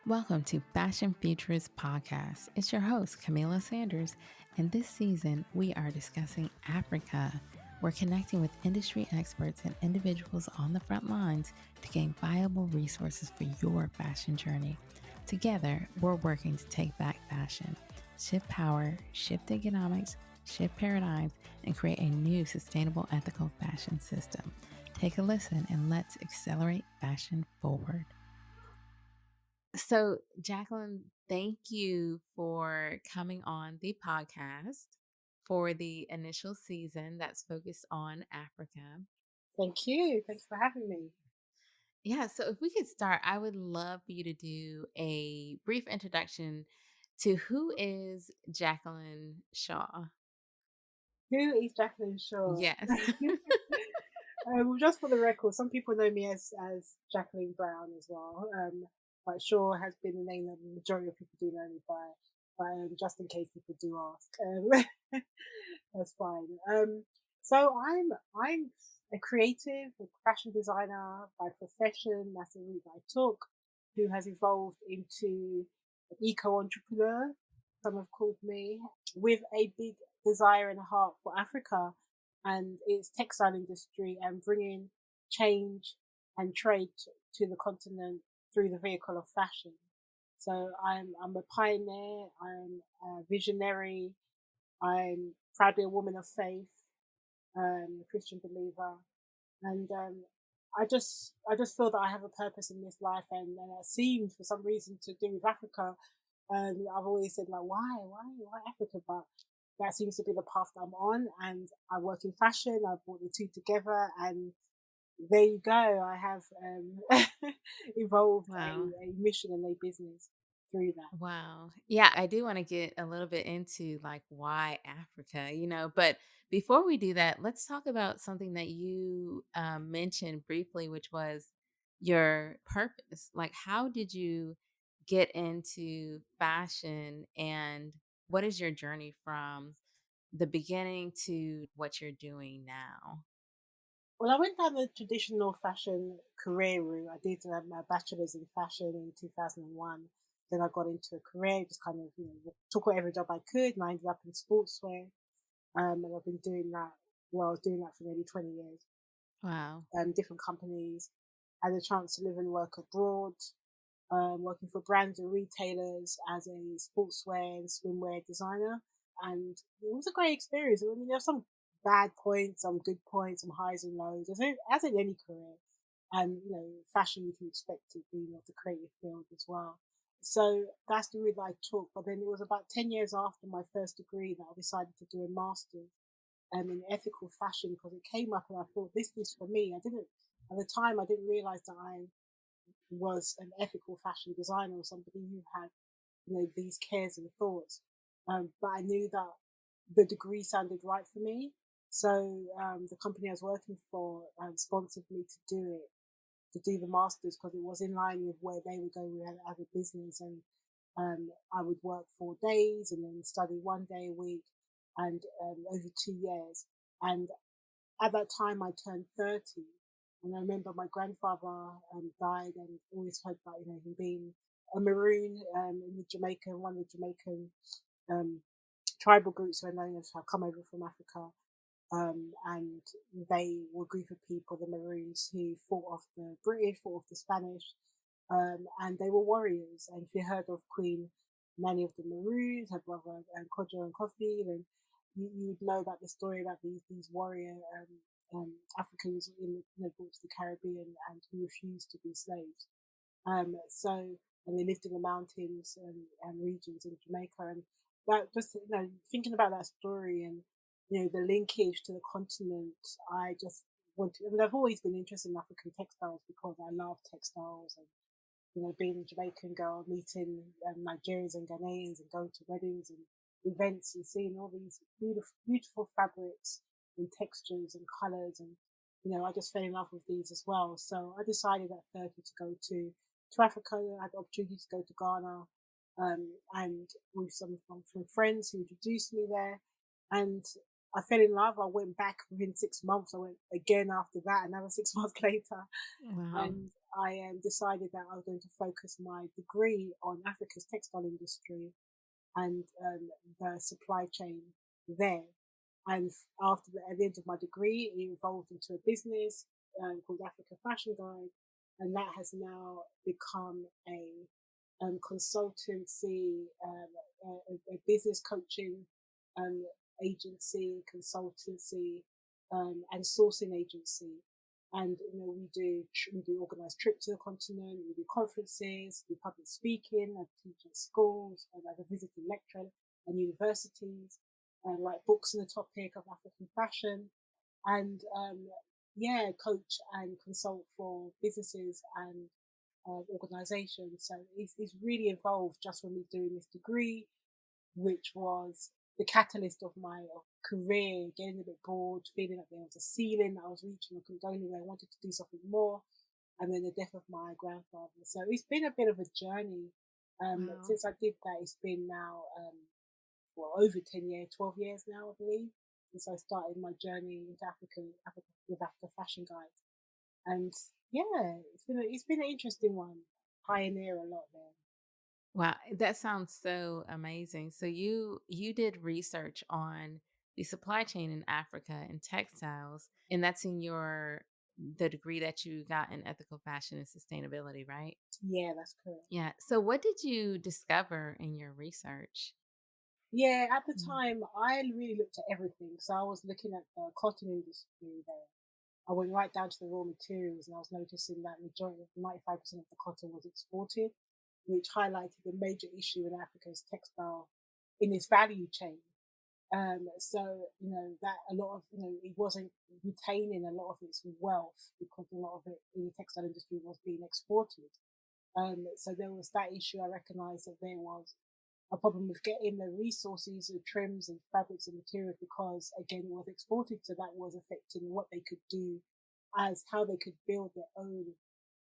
Welcome to Fashion Futures Podcast. It's your host, Camila Sanders, and this season we are discussing Africa. We're connecting with industry experts and individuals on the front lines to gain viable resources for your fashion journey. Together, we're working to take back fashion, shift power, shift economics, shift paradigms, and create a new sustainable, ethical fashion system. Take a listen and let's accelerate fashion forward. So, Jacqueline, thank you for coming on the podcast for the initial season that's focused on Africa. Thank you. Thanks for having me. Yeah, so if we could start, I would love for you to do a brief introduction to who is Jacqueline Shaw. Who is Jacqueline Shaw? Yes. Just for the record, some people know me as Jacqueline Brown as well. But Shaw has been the name that the majority of people do know me by. But just in case people do ask, that's fine. So I'm a creative, a fashion designer by profession. That's the route I took. Who has evolved into an eco-entrepreneur, some have called me, with a big desire and heart for Africa and its textile industry and bringing change and trade to the continent through the vehicle of fashion. So I'm a pioneer, I'm a visionary, I'm proudly a woman of faith, a Christian believer, and I just feel that I have a purpose in this life, and it seemed for some reason to do with Africa. And I've always said like, why Africa? But that seems to be the path that I'm on, and I work in fashion. I brought the two together, and there you go. I have evolved Wow. a mission and a business through that. Wow. Yeah, I do want to get a little bit into like why Africa, but before we do that, let's talk about something that you mentioned briefly, which was your purpose. Like, how did you get into fashion and what is your journey from the beginning to what you're doing now? Well, I went down the traditional fashion career route. I did my bachelor's in fashion in 2001. Then I got into a career, just kind of, took whatever job I could, and I ended up in sportswear. And I've been doing that, well, I was doing that for nearly 20 years. Wow. Different companies, had a chance to live and work abroad, working for brands and retailers as a sportswear and swimwear designer. And it was a great experience. I mean, there's some bad points, some good points, some highs and lows, as in any career. And, fashion, you can expect to be the creative field as well. So that's the route that I took. But then it was about 10 years after my first degree that I decided to do a master's in ethical fashion because it came up and I thought this is for me. At the time, I didn't realize that I was an ethical fashion designer or somebody who had, these cares and thoughts. But I knew that the degree sounded right for me. So the company I was working for sponsored me to do it, to do the masters because it was in line with where they were going with as a business. And I would work 4 days and then study 1 day a week and over 2 years. And at that time, I turned 30. And I remember my grandfather died and always heard about, him being a Maroon in the Jamaican, one of the Jamaican um, tribal groups who are known as have come over from Africa. And they were a group of people, the Maroons, who fought off the British, fought off the Spanish, and they were warriors. And if you heard of Queen Nanny of the Maroons, her brother Kodjo and Kofi, then you would know about the story about these warrior Africans brought to the Caribbean and who refused to be slaves. And they lived in the mountains and regions in Jamaica. And that just, thinking about that story and, the linkage to the continent, I just wanted, I've always been interested in African textiles because I love textiles and, being a Jamaican girl, meeting Nigerians and Ghanaians and going to weddings and events and seeing all these beautiful fabrics and textures and colors. And, I just fell in love with these as well. So I decided at 30 to go to Africa. I had the opportunity to go to Ghana, and with some from friends who introduced me there. And I fell in love. I went back within 6 months. I went again after that, another 6 months later. Wow. And I decided that I was going to focus my degree on Africa's textile industry and the supply chain there. And at the end of my degree, it evolved into a business called Africa Fashion Guide, and that has now become a consultancy, a business coaching um, agency, consultancy, and sourcing agency. And we do organize trips to the continent. We do conferences, we do public speaking. I teach at schools, and I'm a visiting lecturer and universities, and write books on the topic of African fashion, and coach and consult for businesses and organizations. So it's really evolved just from me doing this degree, which was the catalyst of my career, getting a bit bored, feeling like there was a ceiling that I was reaching, I couldn't go anywhere, I wanted to do something more, and then the death of my grandfather. So it's been a bit of a journey. Wow. Since I did that, it's been now, over 10 years, 12 years now, I believe, since I started my journey into Africa with Africa Fashion Guide. And yeah, it's been an interesting one. Pioneer a lot there. Wow, that sounds so amazing. So you did research on the supply chain in Africa and textiles, and that's in your the degree that you got in ethical fashion and sustainability, right? Yeah, that's correct. Yeah. So what did you discover in your research? Yeah, at the Mm. time, I really looked at everything. So I was looking at the cotton industry there. I went right down to the raw materials, and I was noticing that majority of 95% of the cotton was exported, which highlighted the major issue in Africa's textile in its value chain. So that a lot of it wasn't retaining a lot of its wealth because a lot of it in the textile industry was being exported. So there was that issue. I recognised that there was a problem with getting the resources and trims and fabrics and materials because again it was exported, so that was affecting what they could do as how they could build their own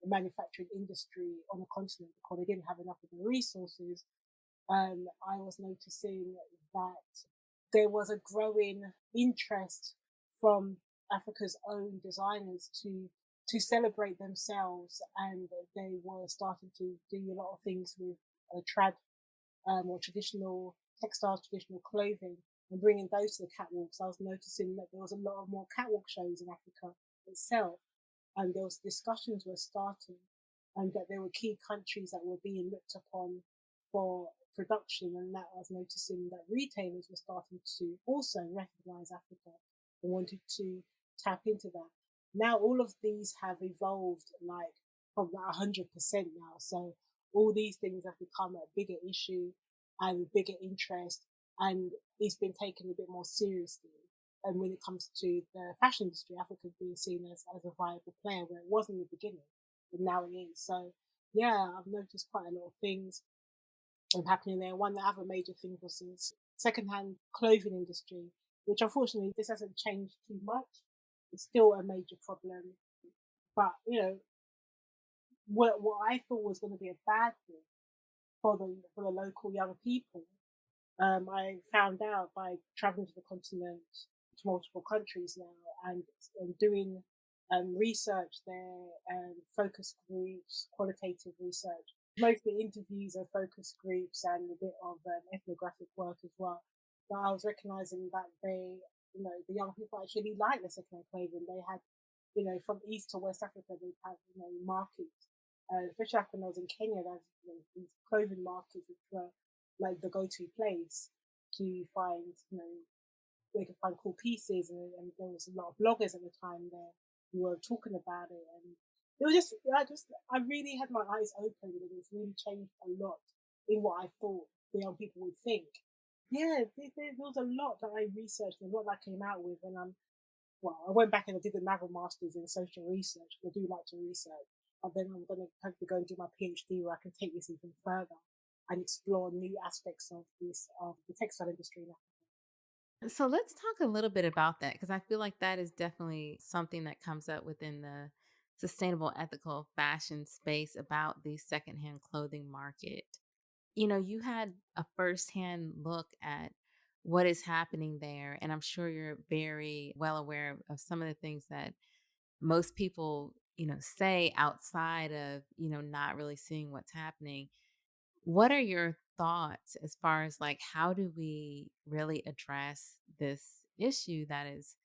manufacturing industry on the continent because they didn't have enough of the resources. I was noticing that there was a growing interest from Africa's own designers to celebrate themselves, and they were starting to do a lot of things with trad or traditional textiles, traditional clothing, and bringing those to the catwalks. I was noticing that there was a lot of more catwalk shows in Africa itself, and those discussions were starting, and that there were key countries that were being looked upon for production, and that I was noticing that retailers were starting to also recognize Africa and wanted to tap into that. Now all of these have evolved like from that 100% now. So all these things have become a bigger issue and bigger interest, and it's been taken a bit more seriously. And when it comes to the fashion industry, Africa is being seen as a viable player where it wasn't in the beginning, but now it is. So yeah, I've noticed quite a lot of things happening there. One the other major thing was this secondhand clothing industry, which unfortunately this hasn't changed too much. It's still a major problem. But what I thought was going to be a bad thing for the local young people, I found out by traveling to the continent to multiple countries now and doing research there, focus groups, qualitative research, mostly interviews and focus groups and a bit of ethnographic work as well. But I was recognizing that the young people actually like the second-hand clothing. They had, from East to West Africa, they had, markets. Especially like when I was in Kenya, there's these clothing markets which were like the go-to place to find, they could find cool pieces, and there was a lot of bloggers at the time there who were talking about it, and it was I really had my eyes opened, and it's really changed a lot in what I thought the young people would think. Yeah, there was a lot that I researched, and a lot that I came out with, and I went back and I did the Naval Masters in social research. I do like to research, but then I'm going to hopefully go and do my PhD where I can take this even further and explore new aspects of the textile industry. So let's talk a little bit about that because I feel like that is definitely something that comes up within the sustainable ethical fashion space about the secondhand clothing market. You had a firsthand look at what is happening there, and I'm sure you're very well aware of some of the things that most people, say outside of, not really seeing what's happening, what are your thoughts as far as like how do we really address this issue that is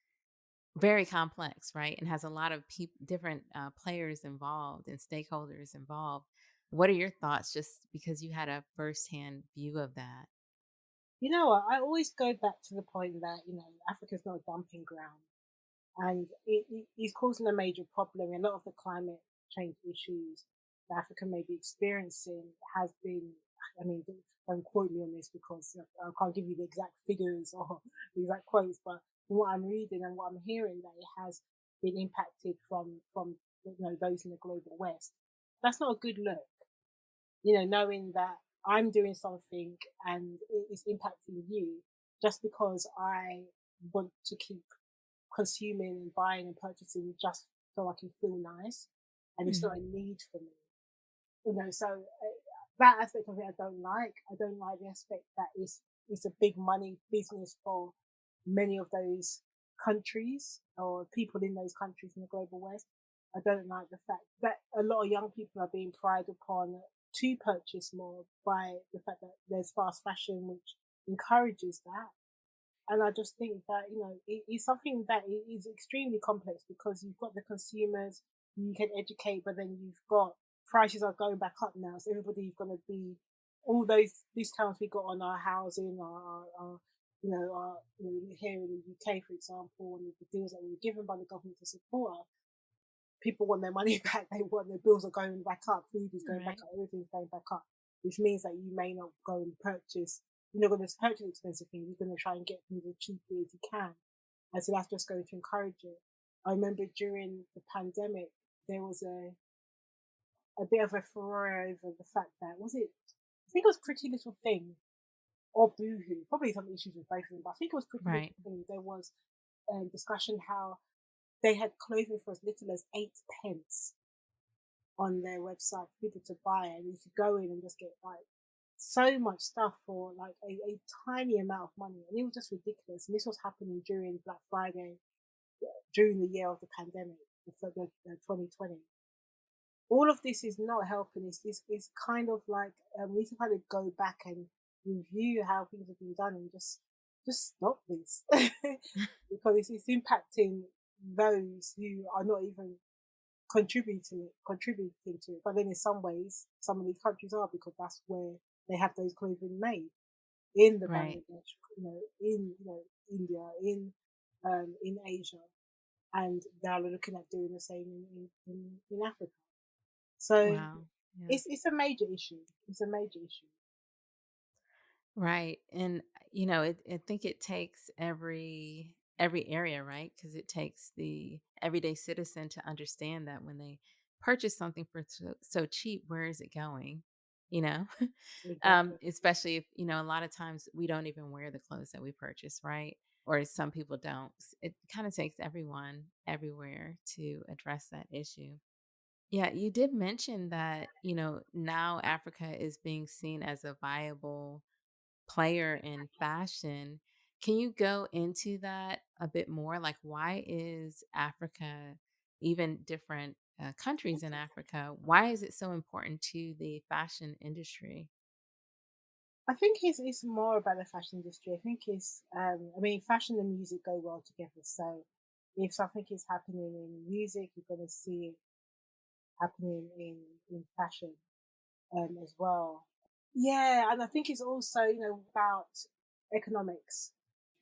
very complex, right? And has a lot of different players involved and stakeholders involved. What are your thoughts just because you had a firsthand view of that? You know what? I always go back to the point that Africa's not a dumping ground, and it is causing a major problem. A lot of the climate change issues that Africa may be experiencing has been. I mean, don't quote me on this because I can't give you the exact figures or the exact quotes, but from what I'm reading and what I'm hearing, that it has been impacted from those in the global West. That's not a good look. Knowing that I'm doing something and it is impacting you just because I want to keep consuming and buying and purchasing just so I can feel nice, and it's not a Mhm. need for me. So that aspect of it I don't like. I don't like the aspect that it's a big money business for many of those countries or people in those countries in the global West. I don't like the fact that a lot of young people are being pried upon to purchase more by the fact that there's fast fashion, which encourages that. And I just think that, it's something that is extremely complex because you've got the consumers, you can educate, but then you've got prices are going back up now. So everybody's going to be, all those discounts we got on our housing, here in the UK, for example, and the deals that we were given by the government to support us, people want their money back. They want their bills are going back up, food is going back Right. up, everything's going back up, which means that you may not go and purchase. You're not going to purchase expensive things. You're going to try and get things as cheaply as you can, and so that's just going to encourage it. I remember during the pandemic, there was a bit of a furore over the fact that was it. I think it was Pretty Little Thing or Boohoo. Probably some issues with both of them, but I think it was Pretty Little Right. Thing. There was discussion how they had clothing for as little as 8 pence on their website for people to buy, and you could go in and just get like so much stuff for like a tiny amount of money, and it was just ridiculous. And this was happening during Black Friday, during the year of the pandemic, the 2020. All of this is not helping. It's kind of like we need to kind of go back and review how things have been done and just stop this because it's impacting those who are not even contributing to it. But then in some ways, some of these countries are because that's where they have those clothing made in the Right. Bangladesh, in India, in Asia, and now they're looking at doing the same in Africa. So Wow. Yeah. it's a major issue. It's a major issue. Right. And I think it takes every area, right? Because it takes the everyday citizen to understand that when they purchase something for so cheap, where is it going? You know, Exactly. especially if a lot of times we don't even wear the clothes that we purchase, right? Or some people don't. It kind of takes everyone everywhere to address that issue. Yeah, you did mention that now Africa is being seen as a viable player in fashion. Can you go into that a bit more? Like, why is Africa, even different countries in Africa, why is it so important to the fashion industry? I think it's more about the fashion industry. I think it's I mean fashion and music go well together. So if something is happening in music, you're gonna see it happening in fashion as well. Yeah, and I think it's also about economics.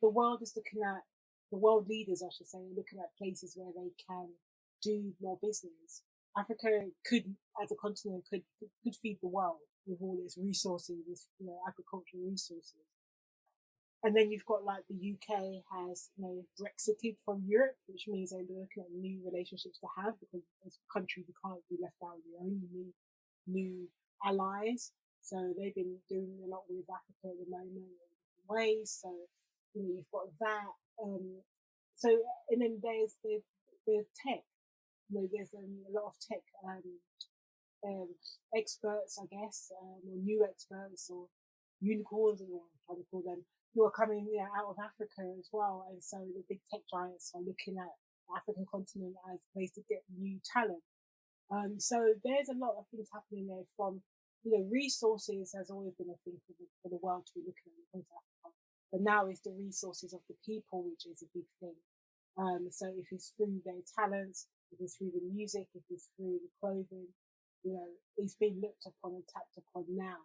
The world is looking at the world leaders, I should say, are looking at places where they can do more business. Africa could, as a continent, could feed the world with all its resources, its agricultural resources. And then you've got like the UK has Brexited from Europe, which means they're looking at new relationships to have because as a country we can't be left out on your own. You need new allies. So they've been doing a lot with Africa at the moment in different ways. So you've got that. So and then there's tech. There's a lot of tech um, experts, I guess, or new experts or unicorns, or what I'm trying to call them, who are coming out of Africa as well. And so the big tech giants are looking at the African continent as a place to get new talent. So there's a lot of things happening there from, resources has always been a thing for the world to be looking at when it comes to Africa. But now it's the resources of the people, which is a big thing. So if it's through their talents, if it's through the music, if it's through the clothing, it's being looked upon and tapped upon now.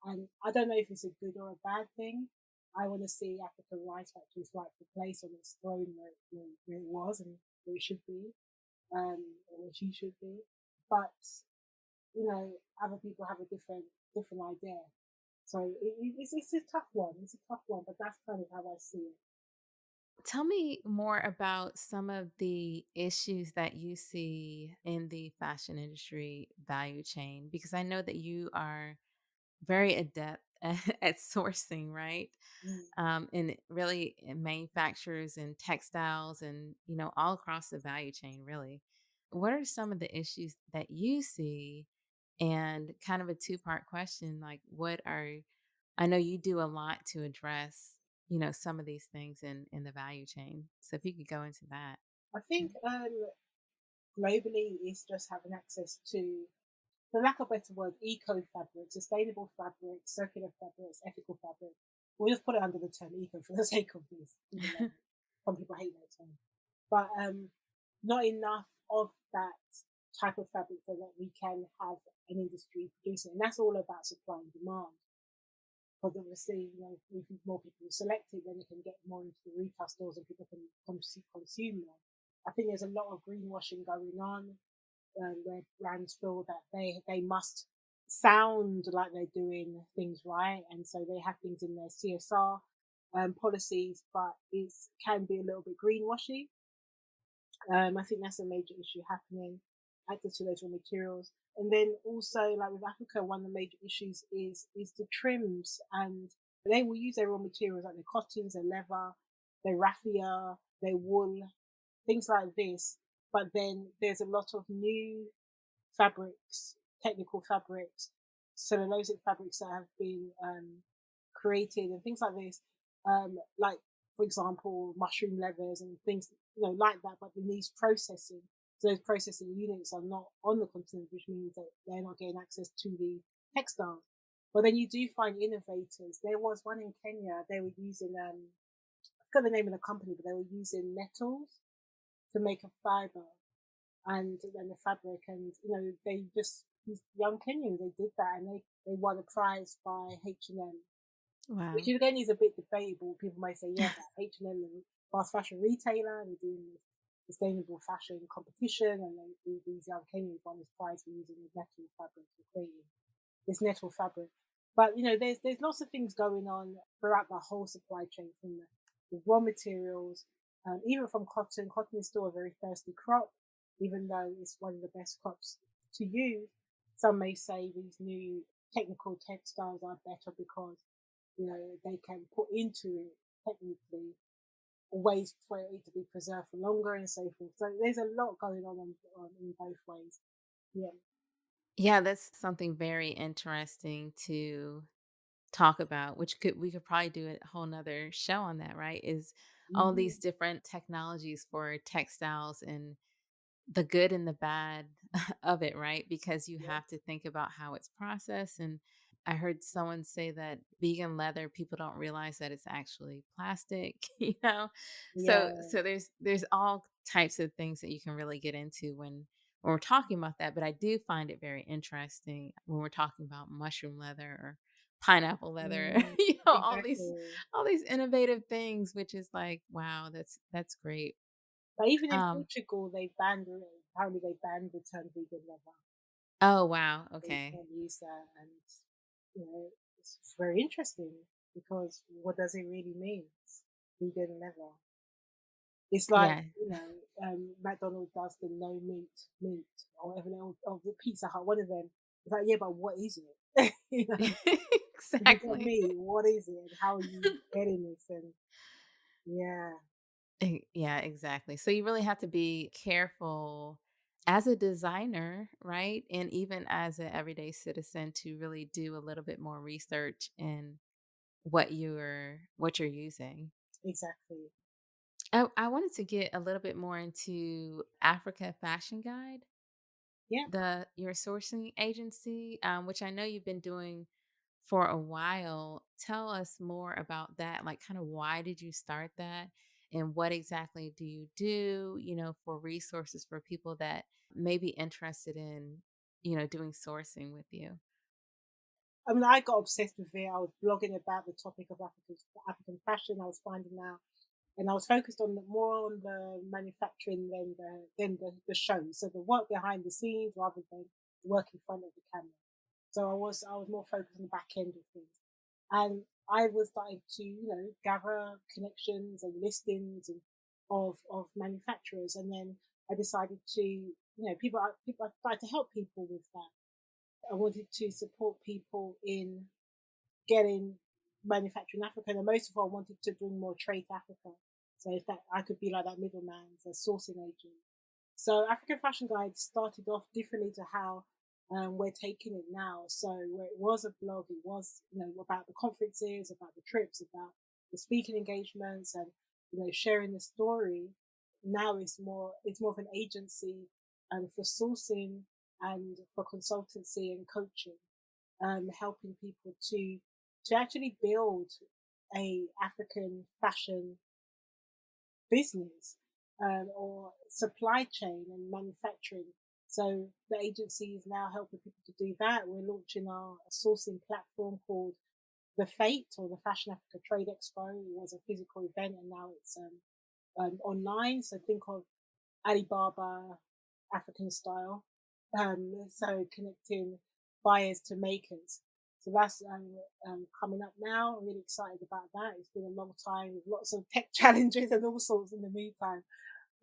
And I don't know if it's a good or a bad thing. I want to see Africa rise back to its rightful place on its throne where it was and where it should be, or where she should be. But other people have a different idea. So it's a tough one. It's a tough one, but that's kind of how I see it. Tell me more about some of the issues that you see in the fashion industry value chain, because I know that you are very adept at sourcing, right? Mm. And really in manufacturers and textiles and, all across the value chain, really. What are some of the issues that you see? And kind of a two-part question, like I know you do a lot to address, some of these things in the value chain. So if you could go into that. I think globally it's just having access to, for lack of a better word, eco fabric, sustainable fabric, circular fabrics, ethical fabric. We'll just put it under the term eco for the sake of this, even though some people hate that term. But not enough of that type of fabric so that we can have an industry producing. And that's all about supply and demand. Because obviously, if more people select it, then it can get more into the retail stores and people can consume more. I think there's a lot of greenwashing going on, where brands feel that they must sound like they're doing things right, and so they have things in their CSR policies, but it can be a little bit greenwashy. I think that's a major issue happening, access to those raw materials. And then also, like with Africa, one of the major issues is the trims, and they will use their raw materials like their cottons, their leather, their raffia, their wool, things like this. But then there's a lot of new fabrics, technical fabrics, cellulosic fabrics that have been created and things like this. Like, for example, mushroom leathers and things, like that, but it needs processing. So those processing units are not on the continent, which means that they're not getting access to the textiles. But then you do find innovators. There was one in Kenya. They were using, I forgot the name of the company, but they were using nettles to make a fiber and then the fabric. And, they just, these young Kenyans, they did that and they won a prize by H&M, which Wow. again is a bit debatable. People might say, yeah, but H&M is a fast fashion retailer and they're doing this sustainable fashion competition, and then these young Kenyans won this prize for using the nettle fabric for creating this nettle fabric. But there's lots of things going on throughout the whole supply chain, from the raw materials, even from cotton. Cotton is still a very thirsty crop, even though it's one of the best crops to use. Some may say these new technical textiles are better because they can put into it technically ways for it to be preserved for longer and so forth. So there's a lot going on in both ways. Yeah. Yeah, that's something very interesting to talk about, which we could probably do a whole nother show on that, right? Is all these Hmm. different technologies for textiles and the good and the bad of it, right? Because you Yeah. have to think about how it's processed. And I heard someone say that vegan leather, people don't realize that it's actually plastic, you know? So Yeah. so there's all types of things that you can really get into when we're talking about that. But I do find it very interesting when we're talking about mushroom leather or pineapple leather, Mm, exactly. all these innovative things, which is like, wow, that's great. But even in Um, Portugal, they banned it. Apparently, they banned the term vegan leather. oh wow, They okay. can't use that, and it's very interesting because what does it really mean? Vegan leather. It's like Yeah. McDonald's does the no meat, or whatever, or the Pizza Hut. One of them. It's like, yeah, but what is it? If it's not Exactly. meat, what is it? And how are you getting this? And yeah, Yeah, exactly. So you really have to be careful as a designer, right? And even as an everyday citizen to really do a little bit more research in what you're using. exactly. I wanted to get a little bit more into Africa Fashion Guide. Yeah. your sourcing agency, which I know you've been doing for a while. Tell us more about that. Like, kind of why did you start that? And what exactly do you do, for resources for people that may be interested in, doing sourcing with you? I mean, I got obsessed with it. I was blogging about the topic of African fashion. I was finding out, and I was focused on more on the manufacturing than the show. So the work behind the scenes rather than the work in front of the camera. So I was more focused on the back end of things, and I was starting to gather connections and listings and of manufacturers, and then I decided to people I started to help people with that. I wanted to support people in getting manufacturing in Africa, and most of all, I wanted to bring more trade to Africa. So if that I could be like that middleman, the sourcing agent. So African Fashion Guide started off differently to how we're taking it now. So where it was a blog, it was about the conferences, about the trips, about the speaking engagements, and sharing the story. Now it's more of an agency for sourcing and for consultancy and coaching, helping people to actually build a African fashion business, or supply chain and manufacturing. So the agency is now helping people to do that. We're launching our sourcing platform called the Fate, or the Fashion Africa Trade Expo. It was a physical event, and now it's online. So think of Alibaba African style. So connecting buyers to makers. So that's coming up now. I'm really excited about that. It's been a long time with lots of tech challenges and all sorts in the meantime.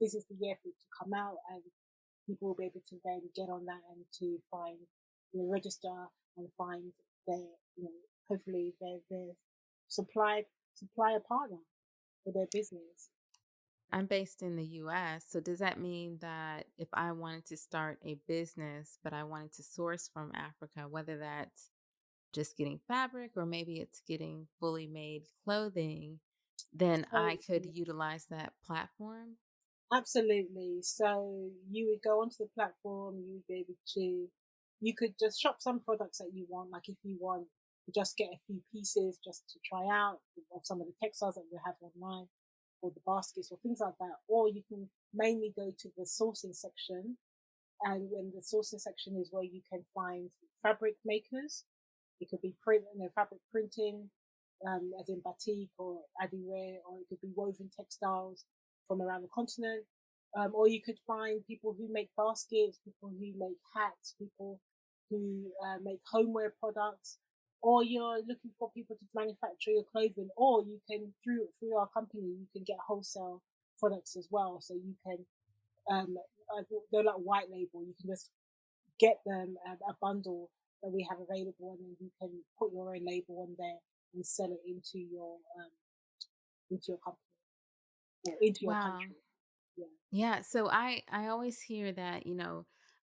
This is the year for it to come out, and people will be able to then get on that and to find, register and find their, hopefully their supply supplier partner for their business. I'm based in the US. So does that mean that if I wanted to start a business, but I wanted to source from Africa, whether that's just getting fabric or maybe it's getting fully made clothing, then I could So utilize that platform? absolutely. So you would go onto the platform, you would be able to, you could just shop some products that you want. Like if you want to just get a few pieces just to try out of some of the textiles that we have online, or the baskets or things like that. Or you can mainly go to the sourcing section. And when the sourcing section is where you can find fabric makers. It could be fabric printing, as in batik or adire, or it could be woven textiles from around the continent. Or you could find people who make baskets, people who make hats, people who make homeware products, or you're looking for people to manufacture your clothing, or you can through our company you can get wholesale products as well. So you can um, they're like white label. You can just get them a bundle that we have available, and then you can put your own label on there and sell it into your company or into your Wow. country. Yeah. Yeah, so I always hear that,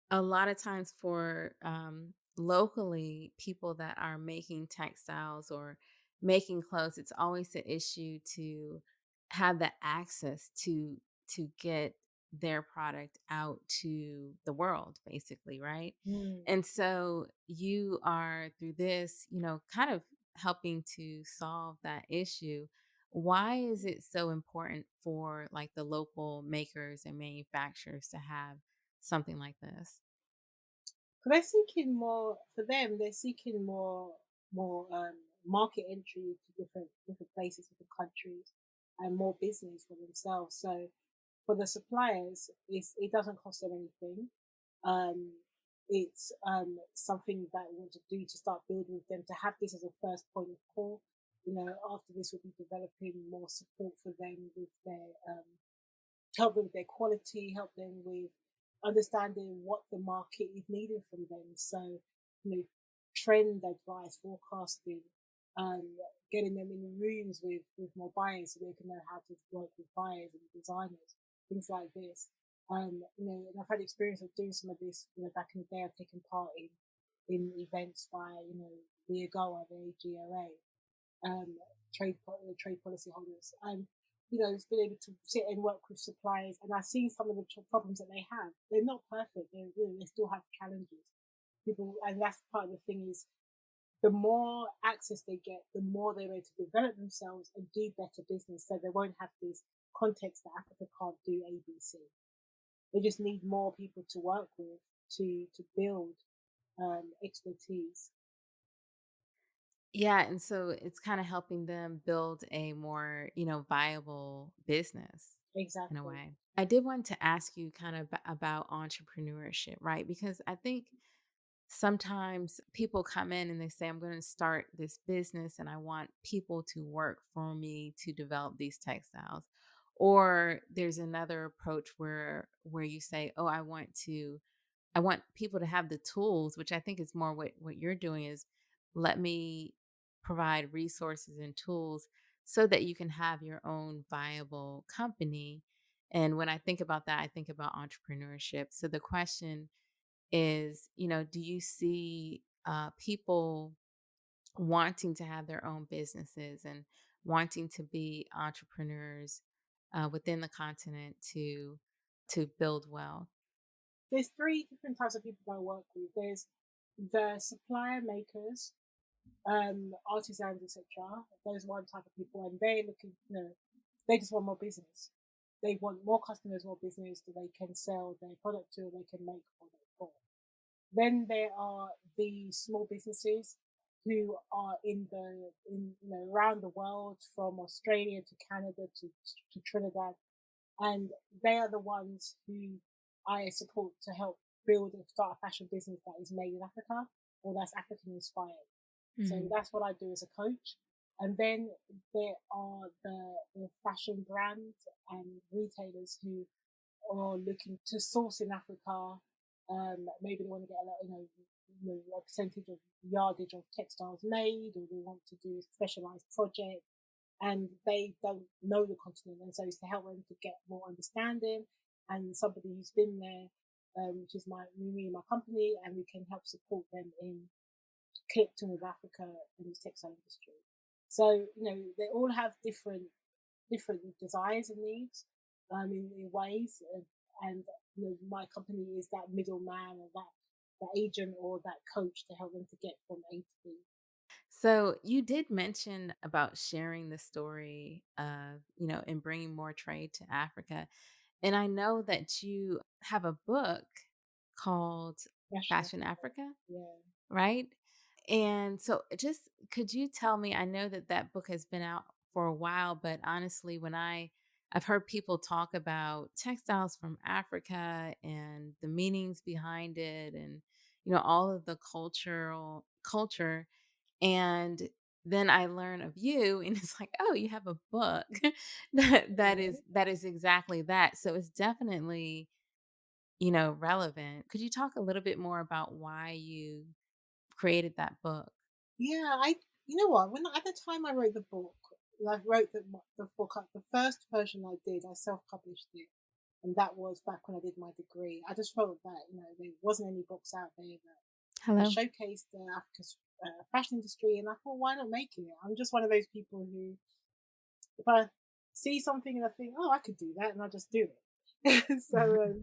a lot of times for locally people that are making textiles or making clothes, it's always the issue to have the access to get their product out to the world, basically, right? Mm. And so you are through this, kind of helping to solve that issue. Why is it so important for like the local makers and manufacturers to have something like this? So they're seeking more for them. They're seeking more market entry to different places, different countries, and more business for themselves. So for the suppliers, it doesn't cost them anything. Um, it's something that we want to do to start building with them, to have this as a first point of call. After this, we'll be developing more support for them with their help them with their quality, help them with understanding what the market is needing from them. So, you know, trend advice, forecasting, um, getting them in rooms with more buyers so they can know how to work with buyers and designers, things like this. And I've had experience of doing some of this, back in the day. I've taken part in events by, the AGOA, the AGOA, um, trade policy holders. has been able to sit and work with suppliers, and I've seen some of the problems that they have. They're not perfect. They still have challenges. People, and that's part of the thing is the more access they get, the more they're able to develop themselves and do better business. So they won't have this context that Africa can't do ABC. They just need more people to work with to build expertise. Yeah, and so it's kind of helping them build a more, viable business in a Exactly. way. I did want to ask you kind of about entrepreneurship, right? Because I think sometimes people come in and they say, I'm going to start this business and I want people to work for me to develop these textiles. Or there's another approach where you say, oh, I want people to have the tools, which I think is more what you're doing is let me provide resources and tools so that you can have your own viable company. And when I think about that, I think about entrepreneurship. So the question is, do you see people wanting to have their own businesses and wanting to be entrepreneurs within the continent to build wealth? There's three different types of people that I work with. There's the supplier makers, artisans, etc. Those one type of people, and they're looking, they just want more business. They want more customers, more business that they can sell their product to, they can make product for. Then there are the small businesses who are around the world, from Australia to Canada to Trinidad, and they are the ones who I support to help build and start a fashion business that is made in Africa or that's African inspired. So Mhm. that's what I do as a coach. And then there are the fashion brands and retailers who are looking to source in Africa. Maybe they want to get a percentage of yardage of textiles made, or they want to do a specialized project and they don't know the continent. And so it's to help them to get more understanding and somebody who's been there, which is me and my company, and we can help support them in connecting with Africa in the textile industry. So, they all have different desires and needs in ways. And my company is that middleman or that agent or that coach to help them to get from A to B. So you did mention about sharing the story of, and bringing more trade to Africa. And I know that you have a book called Fashion Fashion Africa. Africa, Yeah. right? And so just could you tell me, I know that that book has been out for a while, but honestly, I've heard people talk about textiles from Africa and the meanings behind it and all of the culture, and then I learn of you and it's like, "Oh, you have a book that is exactly that." So it's definitely, relevant. Could you talk a little bit more about why you created that book? Yeah, you know what? When at the time I wrote the book, I wrote the book. The first version I did, I self-published it, and that was back when I did my degree. I just felt that there wasn't any books out there that Hello? showcased Africa's fashion industry, and I thought, why not make it? I'm just one of those people who, if I see something and I think, oh, I could do that, and I just do it. So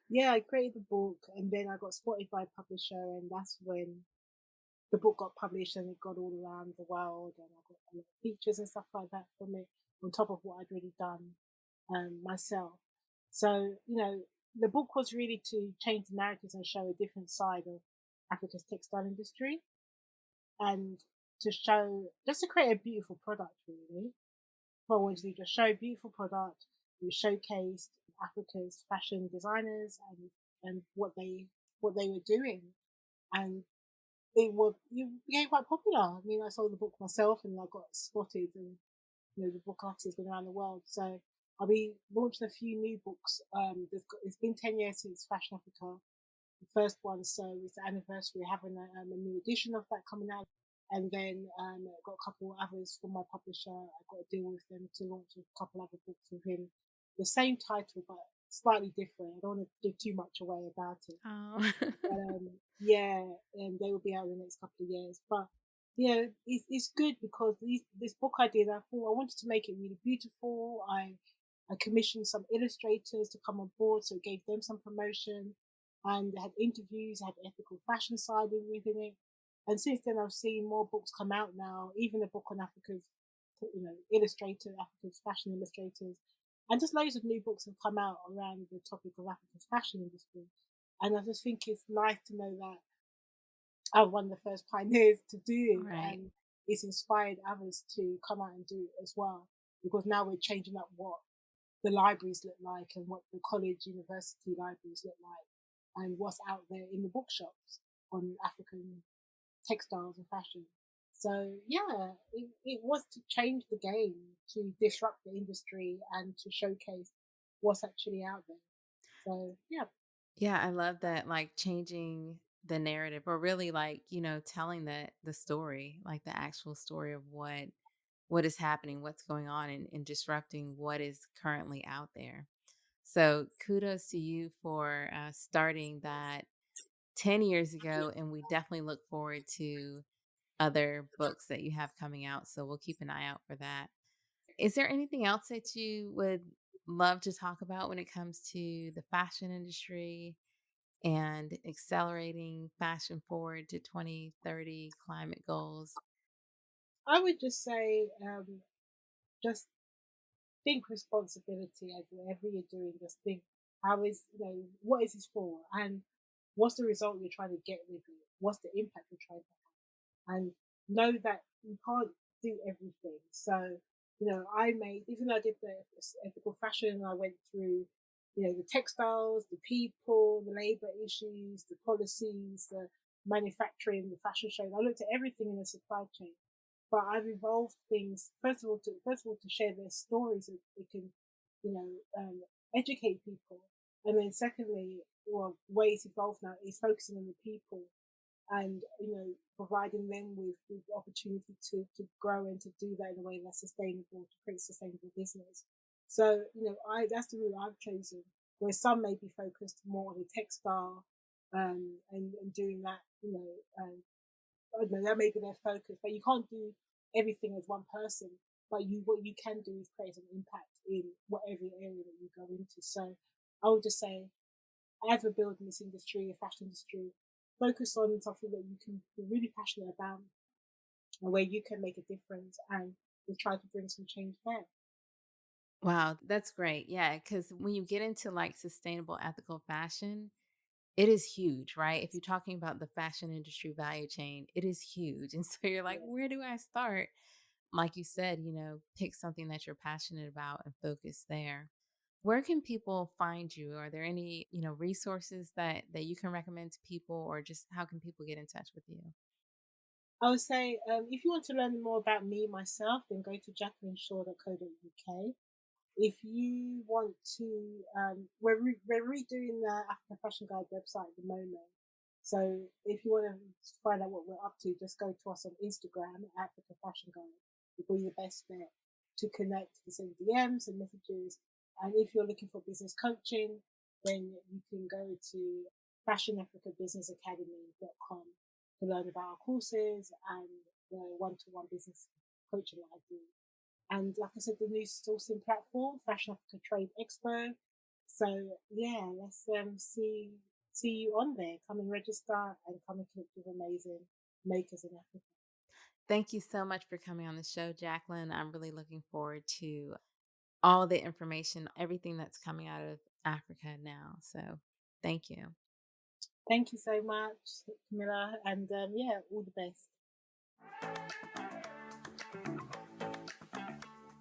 yeah, I created the book, and then I got spotted by a publisher, and that's when the book got published and it got all around the world, and I got a lot of features and stuff like that from it on top of what I'd already done myself. So the book was really to change the narratives and show a different side of Africa's textile industry, and to show just to create a beautiful product. Really, what I wanted to do, just show a beautiful product. We showcased Africa's fashion designers and what they were doing, and it became quite popular. I mean, I sold the book myself, and I got spotted, and the book obviously has been around the world. So I'll be launching a few new books. It's been 10 years since Fashion Africa, the first one, so it's the anniversary. We're having a new edition of that coming out, and then I've got a couple others from my publisher. I've got to deal with them to launch a couple other books with him, the same title but slightly different. I don't want to give too much away about it. Oh. Yeah, and they will be out in the next couple of years. But yeah, it's good because this book I did, I thought I wanted to make it really beautiful. I commissioned some illustrators to come on board, so it gave them some promotion, and they had interviews, had ethical fashion side within it. And since then, I've seen more books come out now, even a book on Africa's, Africa's fashion illustrators, and just loads of new books have come out around the topic of Africa's fashion industry. And I just think it's nice to know that I'm one of the first pioneers to do it, Right. and it's inspired others to come out and do it as well. Because now we're changing up what the libraries look like and what the college, university libraries look like, and what's out there in the bookshops on African textiles and fashion. So yeah, it was to change the game, to disrupt the industry, and to showcase what's actually out there. So yeah, Yeah, I love that, like changing the narrative or really like, telling the story, like the actual story of what is happening, what's going on and disrupting what is currently out there. So kudos to you for starting that 10 years ago. And we definitely look forward to other books that you have coming out. So we'll keep an eye out for that. Is there anything else that you would love to talk about when it comes to the fashion industry and accelerating fashion forward to 2030 climate goals? I would just say, just think responsibility as whatever you're doing. Just think, how is, what is this for, and what's the result you're trying to get with it? What's the impact you're trying to have? And know that you can't do everything. So, I made, even though I did the ethical fashion, I went through, the textiles, the people, the labor issues, the policies, the manufacturing, the fashion show. I looked at everything in the supply chain, but I've evolved things first of all to share their stories so they can, you know, educate people, and then secondly, well, ways evolved now is focusing on the people and providing them with the opportunity to grow and to do that in a way that's sustainable, to create sustainable business. So I that's the route I've chosen. Where some may be focused more on the textile, and doing that, I don't know, that may be their focus, but you can't do everything as one person. But what you can do is create an impact in whatever area that you go into. So I would just say, as we're building this industry, a fashion industry, focus on something that you can be really passionate about and where you can make a difference, and we try to bring some change there. Wow, that's great. Yeah, because when you get into like sustainable, ethical fashion, it is huge, right? If you're talking about the fashion industry value chain, it is huge. And so you're like, Yeah. where do I start? Like you said, pick something that you're passionate about and focus there. Where can people find you? Are there any, resources that you can recommend to people, or just how can people get in touch with you? I would say, if you want to learn more about me myself, then go to jacquelineshaw.co.uk. If you want to, we're redoing the African Fashion Guide website at the moment. So if you want to find out what we're up to, just go to us on Instagram at African Fashion Guide. It'll be the best bet to connect, to send DMs and messages. And if you're looking for business coaching, then you can go to fashionafricabusinessacademy.com to learn about our courses and the one-to-one business coaching that I do. And like I said, the new sourcing platform, Fashion Africa Trade Expo. So yeah, let's see you on there. Come and register and come and connect with amazing makers in Africa. Thank you so much for coming on the show, Jacqueline. I'm really looking forward to all the information, everything that's coming out of Africa now. So thank you. Thank you so much, Camilla, and yeah, all the best.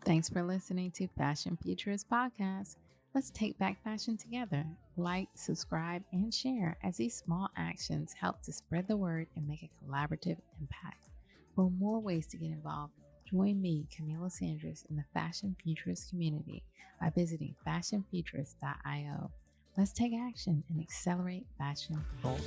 Thanks for listening to Fashion Futurist Podcast. Let's take back fashion together. Like, subscribe, and share as these small actions help to spread the word and make a collaborative impact. For more ways to get involved, join me, Camila Sanders, in the Fashion Futurist community by visiting fashionfuturist.io. Let's take action and accelerate fashion forward.